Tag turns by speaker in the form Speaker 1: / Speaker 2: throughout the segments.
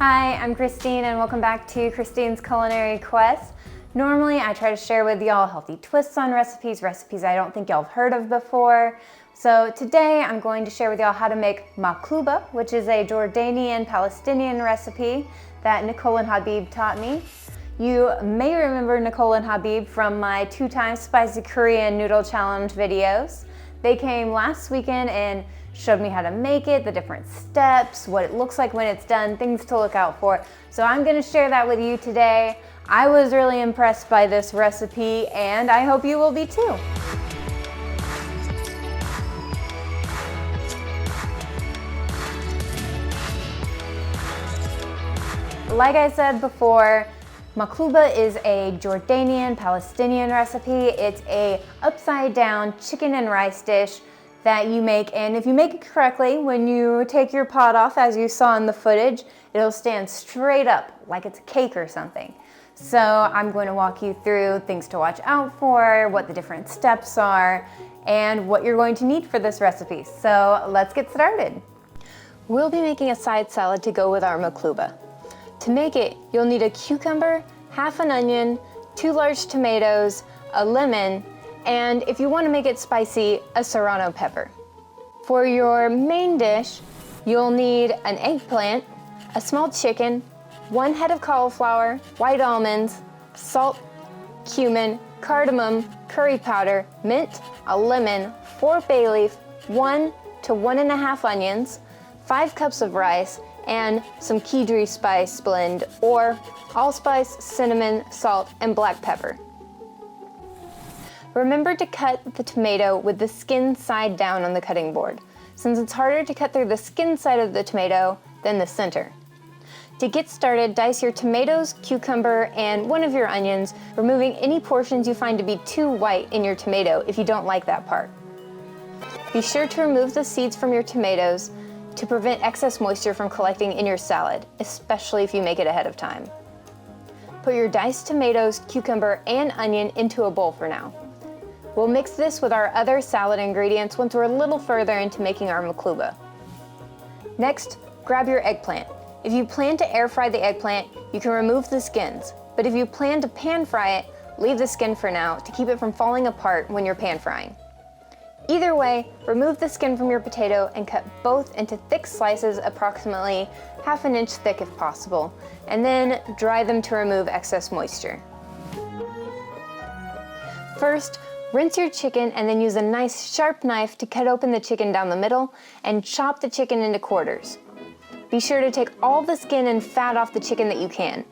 Speaker 1: Hi, I'm Christine and welcome back to Christine's Culinary Quest. Normally I try to share with y'all healthy twists on recipes I don't think y'all have heard of before. So today I'm going to share with y'all how to make Maqluba, which is a Jordanian-Palestinian recipe that Nicole and Habib taught me. You may remember Nicole and Habib from my 2-time spicy Korean noodle challenge videos. They came last weekend and showed me how to make it, the different steps, what it looks like when it's done, things to look out for. So I'm gonna share that with you today. I was really impressed by this recipe and I hope you will be too. Like I said before, Makloubeh is a Jordanian-Palestinian recipe. It's a upside down chicken and rice dish that you make, and if you make it correctly, when you take your pot off, as you saw in the footage, it'll stand straight up like it's a cake or something. So I'm going to walk you through things to watch out for, what the different steps are, and what you're going to need for this recipe. So let's get started. We'll be making a side salad to go with our Makloubeh. To make it, you'll need a cucumber, half an onion, 2 large tomatoes, a lemon, and if you want to make it spicy, a serrano pepper. For your main dish, you'll need an eggplant, a small chicken, 1 head of cauliflower, white almonds, salt, cumin, cardamom, curry powder, mint, a lemon, 4 bay leaf, 1 to 1.5 onions, 5 cups of rice, and some Kidri spice blend or allspice, cinnamon, salt, and black pepper. Remember to cut the tomato with the skin side down on the cutting board, since it's harder to cut through the skin side of the tomato than the center. To get started, dice your tomatoes, cucumber, and 1 of your onions, removing any portions you find to be too white in your tomato if you don't like that part. Be sure to remove the seeds from your tomatoes to prevent excess moisture from collecting in your salad, especially if you make it ahead of time. Put your diced tomatoes, cucumber, and onion into a bowl for now. We'll mix this with our other salad ingredients once we're a little further into making our Makloubeh. Next, grab your eggplant. If you plan to air fry the eggplant, you can remove the skins, but if you plan to pan fry it, leave the skin for now to keep it from falling apart when you're pan frying. Either way, remove the skin from your potato and cut both into thick slices approximately ½ inch thick if possible, and then dry them to remove excess moisture. First, rinse your chicken and then use a nice sharp knife to cut open the chicken down the middle and chop the chicken into quarters. Be sure to take all the skin and fat off the chicken that you can.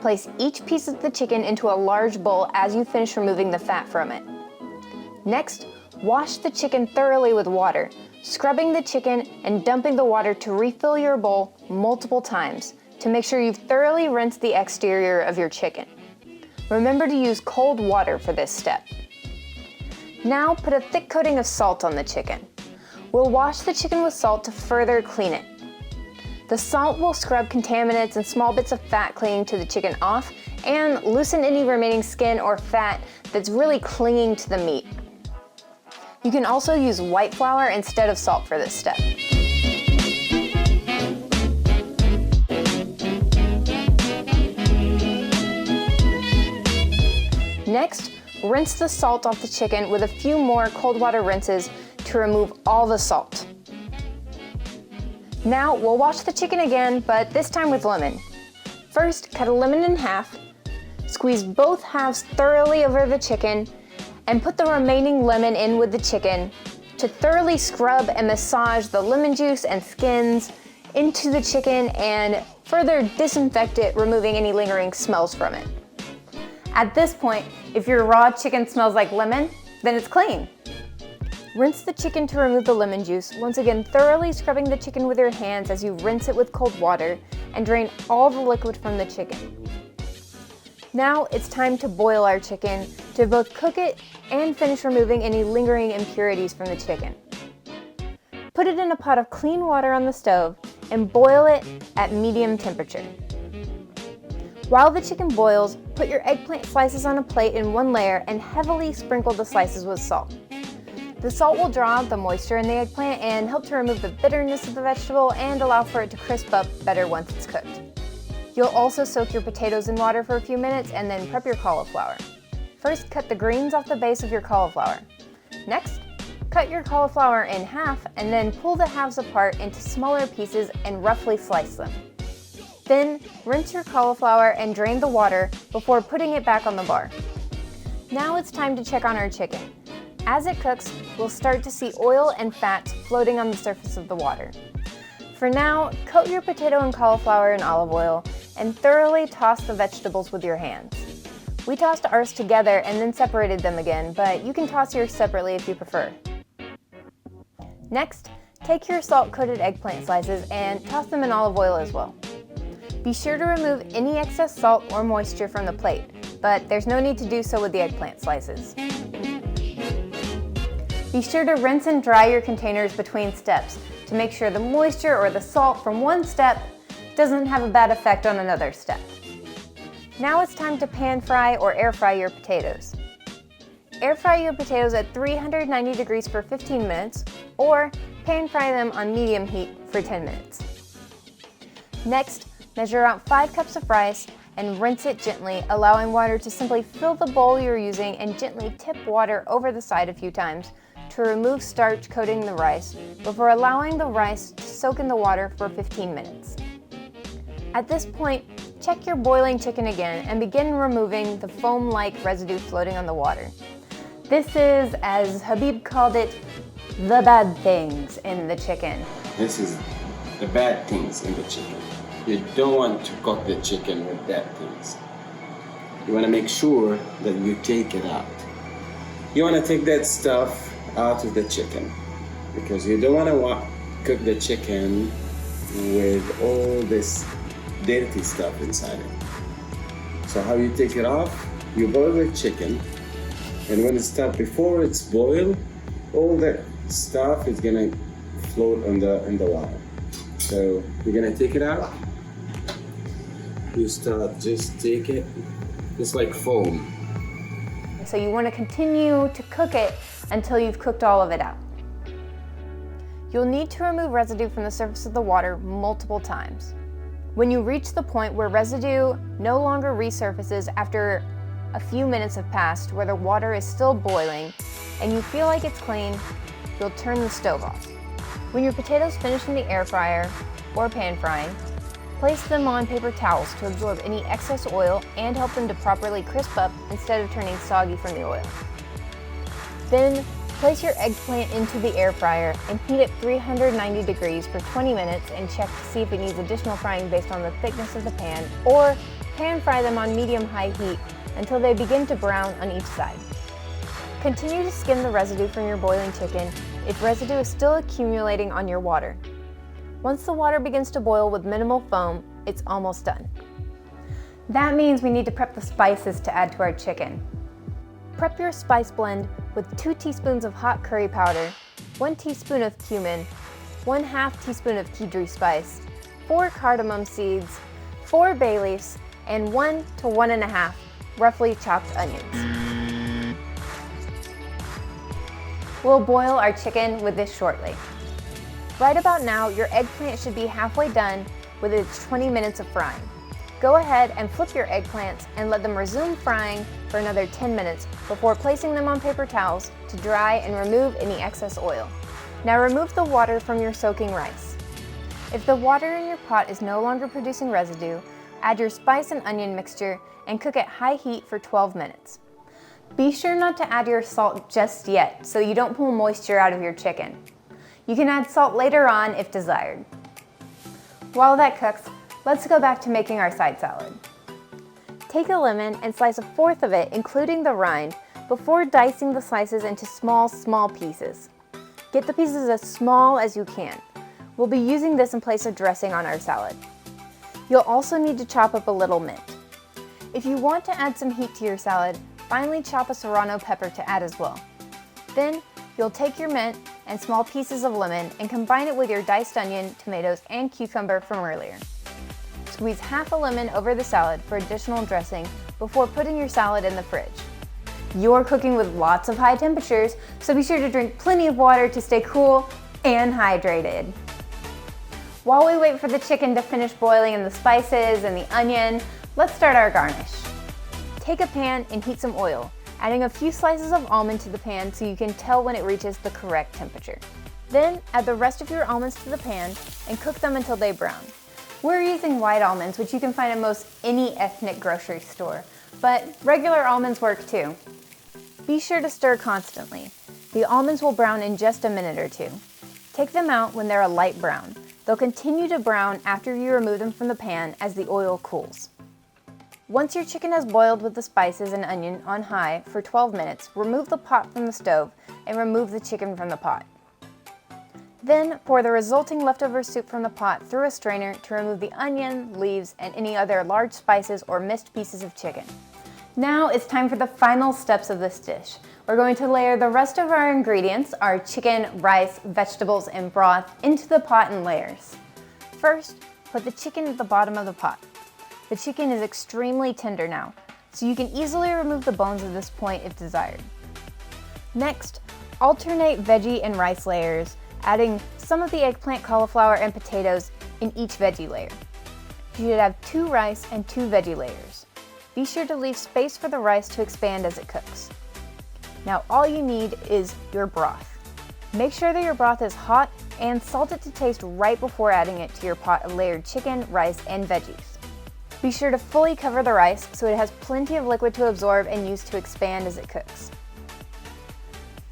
Speaker 1: Place each piece of the chicken into a large bowl as you finish removing the fat from it. Next, wash the chicken thoroughly with water, scrubbing the chicken and dumping the water to refill your bowl multiple times to make sure you've thoroughly rinsed the exterior of your chicken. Remember to use cold water for this step. Now put a thick coating of salt on the chicken. We'll wash the chicken with salt to further clean it. The salt will scrub contaminants and small bits of fat clinging to the chicken off and loosen any remaining skin or fat that's really clinging to the meat. You can also use white flour instead of salt for this step. Next, rinse the salt off the chicken with a few more cold water rinses to remove all the salt. Now we'll wash the chicken again, but this time with lemon. First, cut a lemon in half, squeeze both halves thoroughly over the chicken, and put the remaining lemon in with the chicken to thoroughly scrub and massage the lemon juice and skins into the chicken and further disinfect it, removing any lingering smells from it. At this point, if your raw chicken smells like lemon, then it's clean. Rinse the chicken to remove the lemon juice, once again thoroughly scrubbing the chicken with your hands as you rinse it with cold water and drain all the liquid from the chicken. Now it's time to boil our chicken to both cook it and finish removing any lingering impurities from the chicken. Put it in a pot of clean water on the stove and boil it at medium temperature. While the chicken boils, put your eggplant slices on a plate in one layer and heavily sprinkle the slices with salt. The salt will draw out the moisture in the eggplant and help to remove the bitterness of the vegetable and allow for it to crisp up better once it's cooked. You'll also soak your potatoes in water for a few minutes and then prep your cauliflower. First, cut the greens off the base of your cauliflower. Next, cut your cauliflower in half and then pull the halves apart into smaller pieces and roughly slice them. Then, rinse your cauliflower and drain the water before putting it back on the bar. Now it's time to check on our chicken. As it cooks, we'll start to see oil and fat floating on the surface of the water. For now, coat your potato and cauliflower in olive oil and thoroughly toss the vegetables with your hands. We tossed ours together and then separated them again, but you can toss yours separately if you prefer. Next, take your salt-coated eggplant slices and toss them in olive oil as well. Be sure to remove any excess salt or moisture from the plate, but there's no need to do so with the eggplant slices. Be sure to rinse and dry your containers between steps to make sure the moisture or the salt from one step doesn't have a bad effect on another step. Now it's time to pan fry or air fry your potatoes. Air fry your potatoes at 390 degrees for 15 minutes or pan fry them on medium heat for 10 minutes. Next, measure out 5 cups of rice and rinse it gently, allowing water to simply fill the bowl you're using and gently tip water over the side a few times to remove starch coating the rice before allowing the rice to soak in the water for 15 minutes. At this point, check your boiling chicken again and begin removing the foam-like residue floating on the water. This is, as Habib called it, the bad things in the chicken.
Speaker 2: This is the bad things in the chicken. You don't want to cook the chicken with bad things. You want to make sure that you take it out. You want to take that stuff out of the chicken because you don't want to cook the chicken with all this dirty stuff inside it. So how you take it off? You boil the chicken, and when it's done, before it's boiled, all the stuff is gonna float in the water. So you're gonna take it out. You just take it. It's like foam.
Speaker 1: So you want to continue to cook it until you've cooked all of it out. You'll need to remove residue from the surface of the water multiple times. When you reach the point where residue no longer resurfaces after a few minutes have passed, where the water is still boiling, and you feel like it's clean, you'll turn the stove off. When your potatoes finish in the air fryer or pan frying, place them on paper towels to absorb any excess oil and help them to properly crisp up instead of turning soggy from the oil. Then, place your eggplant into the air fryer and heat it 390 degrees for 20 minutes and check to see if it needs additional frying based on the thickness of the pan, or pan fry them on medium-high heat until they begin to brown on each side. Continue to skim the residue from your boiling chicken if residue is still accumulating on your water. Once the water begins to boil with minimal foam, it's almost done. That means we need to prep the spices to add to our chicken. Prep your spice blend with 2 teaspoons of hot curry powder, 1 teaspoon of cumin, 1/2 teaspoon of Kidri spice, 4 cardamom seeds, 4 bay leaves, and 1 to 1.5 roughly chopped onions. We'll boil our chicken with this shortly. Right about now, your eggplant should be halfway done with its 20 minutes of frying. Go ahead and flip your eggplants and let them resume frying for another 10 minutes before placing them on paper towels to dry and remove any excess oil. Now remove the water from your soaking rice. If the water in your pot is no longer producing residue, add your spice and onion mixture and cook at high heat for 12 minutes. Be sure not to add your salt just yet so you don't pull moisture out of your chicken. You can add salt later on if desired. While that cooks, let's go back to making our side salad. Take a lemon and slice 1/4 of it, including the rind, before dicing the slices into small pieces. Get the pieces as small as you can. We'll be using this in place of dressing on our salad. You'll also need to chop up a little mint. If you want to add some heat to your salad, finely chop a serrano pepper to add as well. Then, you'll take your mint and small pieces of lemon and combine it with your diced onion, tomatoes, and cucumber from earlier. Squeeze half a lemon over the salad for additional dressing before putting your salad in the fridge. You're cooking with lots of high temperatures, so be sure to drink plenty of water to stay cool and hydrated. While we wait for the chicken to finish boiling in the spices and the onion, let's start our garnish. Take a pan and heat some oil, adding a few slices of almond to the pan so you can tell when it reaches the correct temperature. Then add the rest of your almonds to the pan and cook them until they brown. We're using white almonds, which you can find at most any ethnic grocery store, but regular almonds work too. Be sure to stir constantly. The almonds will brown in just a minute or two. Take them out when they're a light brown. They'll continue to brown after you remove them from the pan as the oil cools. Once your chicken has boiled with the spices and onion on high for 12 minutes, remove the pot from the stove and remove the chicken from the pot. Then pour the resulting leftover soup from the pot through a strainer to remove the onion, leaves, and any other large spices or missed pieces of chicken. Now it's time for the final steps of this dish. We're going to layer the rest of our ingredients, our chicken, rice, vegetables, and broth, into the pot in layers. First, put the chicken at the bottom of the pot. The chicken is extremely tender now, so you can easily remove the bones at this point if desired. Next, alternate veggie and rice layers, adding some of the eggplant, cauliflower, and potatoes in each veggie layer. You should have 2 rice and 2 veggie layers. Be sure to leave space for the rice to expand as it cooks. Now all you need is your broth. Make sure that your broth is hot and salt it to taste right before adding it to your pot of layered chicken, rice, and veggies. Be sure to fully cover the rice so it has plenty of liquid to absorb and use to expand as it cooks.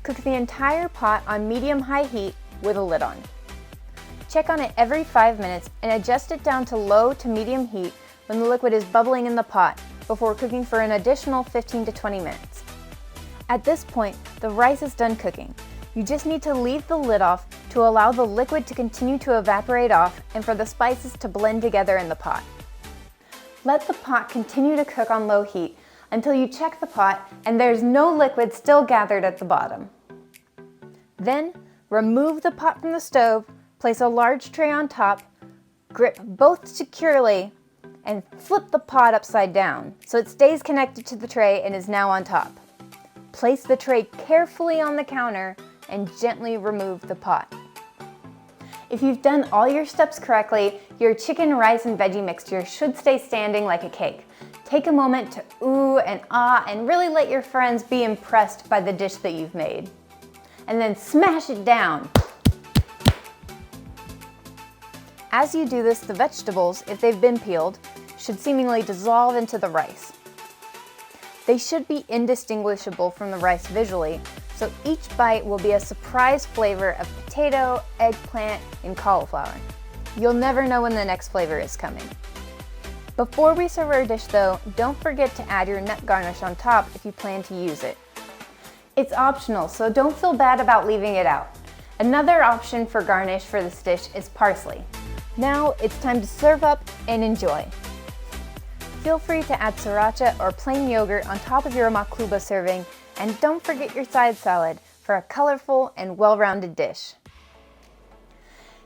Speaker 1: Cook the entire pot on medium-high heat with a lid on. Check on it every 5 minutes and adjust it down to low to medium heat when the liquid is bubbling in the pot before cooking for an additional 15 to 20 minutes. At this point, the rice is done cooking. You just need to leave the lid off to allow the liquid to continue to evaporate off and for the spices to blend together in the pot. Let the pot continue to cook on low heat until you check the pot and there's no liquid still gathered at the bottom. Then, remove the pot from the stove, place a large tray on top, grip both securely, and flip the pot upside down so it stays connected to the tray and is now on top. Place the tray carefully on the counter and gently remove the pot. If you've done all your steps correctly, your chicken, rice, and veggie mixture should stay standing like a cake. Take a moment to ooh and ah and really let your friends be impressed by the dish that you've made. And then smash it down. As you do this, the vegetables, if they've been peeled, should seemingly dissolve into the rice. They should be indistinguishable from the rice visually, so each bite will be a surprise flavor of potato, eggplant, and cauliflower. You'll never know when the next flavor is coming. Before we serve our dish though, don't forget to add your nut garnish on top if you plan to use it. It's optional, so don't feel bad about leaving it out. Another option for garnish for this dish is parsley. Now it's time to serve up and enjoy. Feel free to add sriracha or plain yogurt on top of your Maqluba serving, and don't forget your side salad for a colorful and well-rounded dish.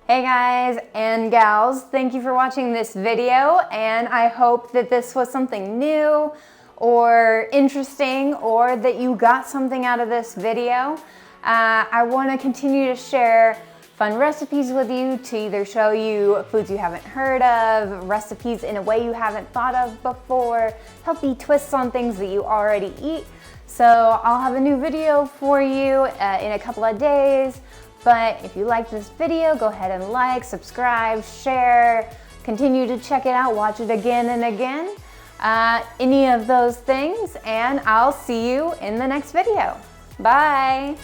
Speaker 1: Hey guys and gals, thank you for watching this video, and I hope that this was something new or interesting, or that you got something out of this video. I want to continue to share fun recipes with you to either show you foods you haven't heard of, recipes in a way you haven't thought of before, healthy twists on things that you already eat. So I'll have a new video for you in a couple of days. But if you liked this video, go ahead and like, subscribe, share, continue to check it out, watch it again and again. Any of those things, and I'll see you in the next video. Bye.